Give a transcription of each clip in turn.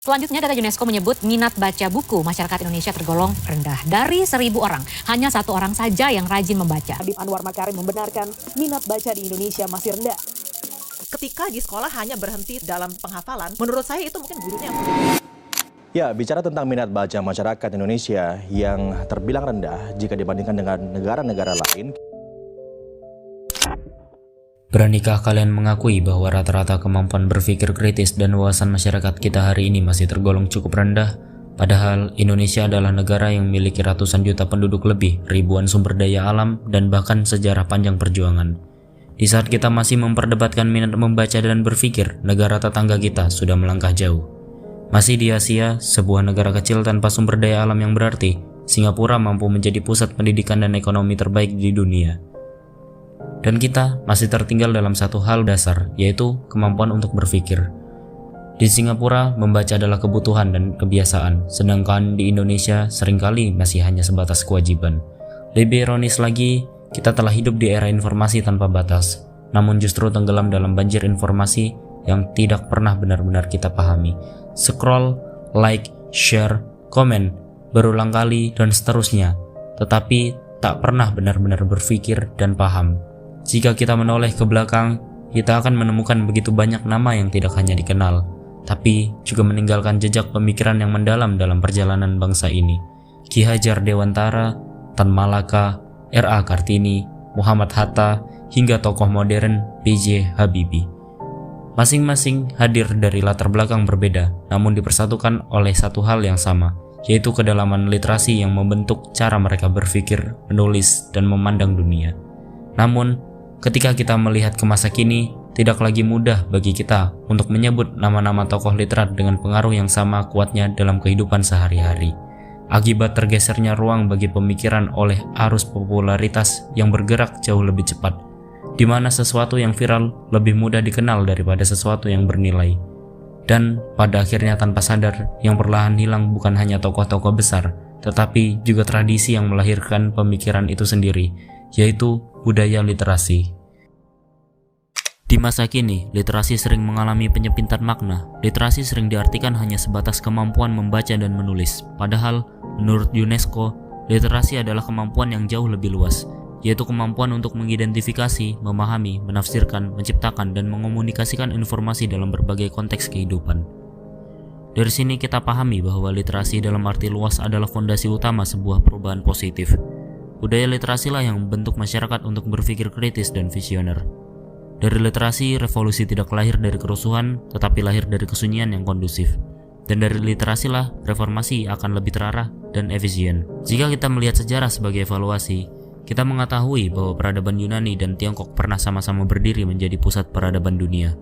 Selanjutnya, data UNESCO menyebut minat baca buku masyarakat Indonesia tergolong rendah. Dari 1.000 orang, hanya 1 orang saja yang rajin membaca. Habib Anwar Makarim membenarkan minat baca di Indonesia masih rendah. Ketika di sekolah hanya berhenti dalam penghafalan, menurut saya itu mungkin gurunya. Ya, bicara tentang minat baca masyarakat Indonesia yang terbilang rendah jika dibandingkan dengan negara-negara lain. Beranikah kalian mengakui bahwa rata-rata kemampuan berpikir kritis dan wawasan masyarakat kita hari ini masih tergolong cukup rendah? Padahal Indonesia adalah negara yang memiliki ratusan juta penduduk lebih, ribuan sumber daya alam, dan bahkan sejarah panjang perjuangan. Di saat kita masih memperdebatkan minat membaca dan berpikir, negara tetangga kita sudah melangkah jauh. Masih di Asia, sebuah negara kecil tanpa sumber daya alam yang berarti, Singapura mampu menjadi pusat pendidikan dan ekonomi terbaik di dunia. Dan kita masih tertinggal dalam satu hal dasar, yaitu kemampuan untuk berpikir. Di Singapura, membaca adalah kebutuhan dan kebiasaan, sedangkan di Indonesia seringkali masih hanya sebatas kewajiban. Lebih ironis lagi, kita telah hidup di era informasi tanpa batas, namun justru tenggelam dalam banjir informasi yang tidak pernah benar-benar kita pahami. Scroll, like, share, komen, berulang kali, dan seterusnya, tetapi tak pernah benar-benar berpikir dan paham. Jika kita menoleh ke belakang, kita akan menemukan begitu banyak nama yang tidak hanya dikenal, tapi juga meninggalkan jejak pemikiran yang mendalam dalam perjalanan bangsa ini. Ki Hajar Dewantara, Tan Malaka, R.A. Kartini, Muhammad Hatta, hingga tokoh modern B.J. Habibie. Masing-masing hadir dari latar belakang berbeda, namun dipersatukan oleh satu hal yang sama, yaitu kedalaman literasi yang membentuk cara mereka berpikir, menulis, dan memandang dunia. Namun, ketika kita melihat ke masa kini, tidak lagi mudah bagi kita untuk menyebut nama-nama tokoh literat dengan pengaruh yang sama kuatnya dalam kehidupan sehari-hari. Akibat tergesernya ruang bagi pemikiran oleh arus popularitas yang bergerak jauh lebih cepat, di mana sesuatu yang viral lebih mudah dikenal daripada sesuatu yang bernilai. Dan pada akhirnya tanpa sadar, yang perlahan hilang bukan hanya tokoh-tokoh besar, tetapi juga tradisi yang melahirkan pemikiran itu sendiri, yaitu budaya literasi. Di masa kini, literasi sering mengalami penyempitan makna. Literasi sering diartikan hanya sebatas kemampuan membaca dan menulis. Padahal, menurut UNESCO, literasi adalah kemampuan yang jauh lebih luas, yaitu kemampuan untuk mengidentifikasi, memahami, menafsirkan, menciptakan, dan mengomunikasikan informasi dalam berbagai konteks kehidupan. Dari sini kita pahami bahwa literasi dalam arti luas adalah fondasi utama sebuah perubahan positif. Budaya literasi lah yang membentuk masyarakat untuk berpikir kritis dan visioner. Dari literasi, revolusi tidak lahir dari kerusuhan, tetapi lahir dari kesunyian yang kondusif. Dan dari literasi lah, reformasi akan lebih terarah dan efisien. Jika kita melihat sejarah sebagai evaluasi, kita mengetahui bahwa peradaban Yunani dan Tiongkok pernah sama-sama berdiri menjadi pusat peradaban dunia.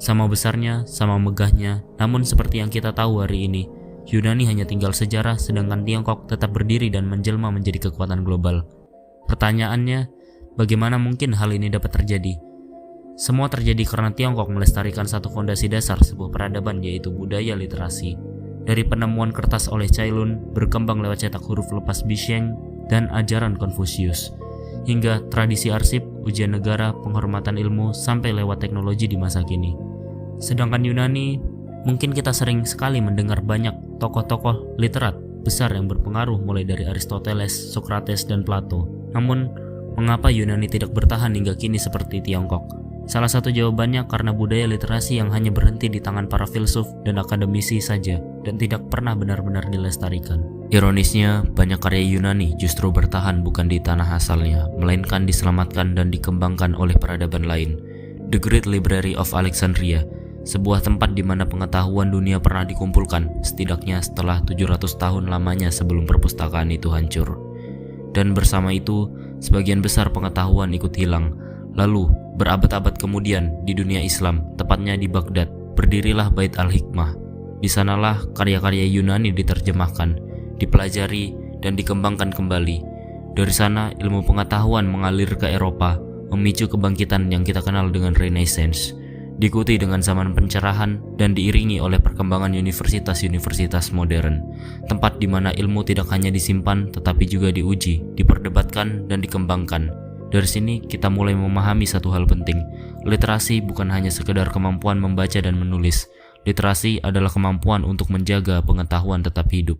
Sama besarnya, sama megahnya, namun seperti yang kita tahu hari ini, Yunani hanya tinggal sejarah, sedangkan Tiongkok tetap berdiri dan menjelma menjadi kekuatan global. Pertanyaannya, bagaimana mungkin hal ini dapat terjadi? Semua terjadi karena Tiongkok melestarikan satu fondasi dasar sebuah peradaban, yaitu budaya literasi. Dari penemuan kertas oleh Cai Lun, berkembang lewat cetak huruf lepas Bisheng, dan ajaran Konfusius, hingga tradisi arsip, ujian negara, penghormatan ilmu, sampai lewat teknologi di masa kini. Sedangkan Yunani, mungkin kita sering sekali mendengar banyak tokoh-tokoh literat besar yang berpengaruh mulai dari Aristoteles, Socrates, dan Plato. Namun, mengapa Yunani tidak bertahan hingga kini seperti Tiongkok? Salah satu jawabannya karena budaya literasi yang hanya berhenti di tangan para filsuf dan akademisi saja dan tidak pernah benar-benar dilestarikan. Ironisnya, banyak karya Yunani justru bertahan bukan di tanah asalnya, melainkan diselamatkan dan dikembangkan oleh peradaban lain. The Great Library of Alexandria, sebuah tempat di mana pengetahuan dunia pernah dikumpulkan, setidaknya setelah 700 tahun lamanya sebelum perpustakaan itu hancur. Dan bersama itu, sebagian besar pengetahuan ikut hilang. Lalu, berabad-abad kemudian di dunia Islam, tepatnya di Baghdad, berdirilah Bait al-Hikmah. Di sanalah karya-karya Yunani diterjemahkan, dipelajari, dan dikembangkan kembali. Dari sana, ilmu pengetahuan mengalir ke Eropa, memicu kebangkitan yang kita kenal dengan Renaissance. Diikuti dengan zaman pencerahan dan diiringi oleh perkembangan universitas-universitas modern, tempat di mana ilmu tidak hanya disimpan tetapi juga diuji, diperdebatkan, dan dikembangkan. Dari sini kita mulai memahami satu hal penting. Literasi bukan hanya sekedar kemampuan membaca dan menulis. Literasi adalah kemampuan untuk menjaga pengetahuan tetap hidup.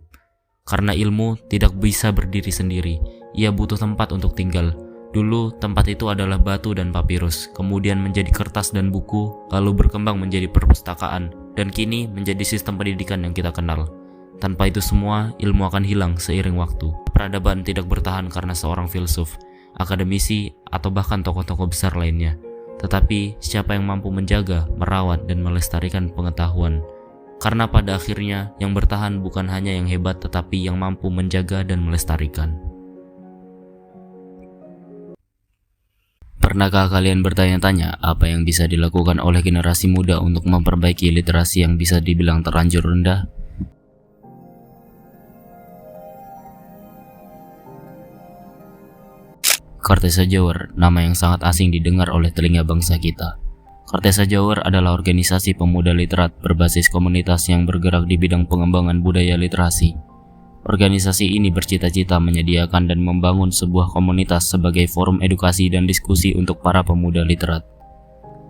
Karena ilmu tidak bisa berdiri sendiri, ia butuh tempat untuk tinggal. Dulu, tempat itu adalah batu dan papirus, kemudian menjadi kertas dan buku, lalu berkembang menjadi perpustakaan, dan kini menjadi sistem pendidikan yang kita kenal. Tanpa itu semua, ilmu akan hilang seiring waktu. Peradaban tidak bertahan karena seorang filsuf, akademisi, atau bahkan tokoh-tokoh besar lainnya. Tetapi, siapa yang mampu menjaga, merawat, dan melestarikan pengetahuan? Karena pada akhirnya, yang bertahan bukan hanya yang hebat, tetapi yang mampu menjaga dan melestarikan. Pernahkah kalian bertanya-tanya apa yang bisa dilakukan oleh generasi muda untuk memperbaiki literasi yang bisa dibilang terlanjur rendah? Kartesa Jawer, nama yang sangat asing didengar oleh telinga bangsa kita. Kartesa Jawer adalah organisasi pemuda literat berbasis komunitas yang bergerak di bidang pengembangan budaya literasi. Organisasi ini bercita-cita menyediakan dan membangun sebuah komunitas sebagai forum edukasi dan diskusi untuk para pemuda literat.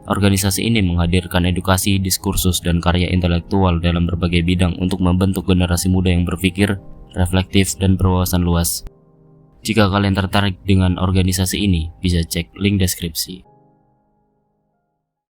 Organisasi ini menghadirkan edukasi, diskursus, dan karya intelektual dalam berbagai bidang untuk membentuk generasi muda yang berpikir, reflektif, dan berwawasan luas. Jika kalian tertarik dengan organisasi ini, bisa cek link deskripsi.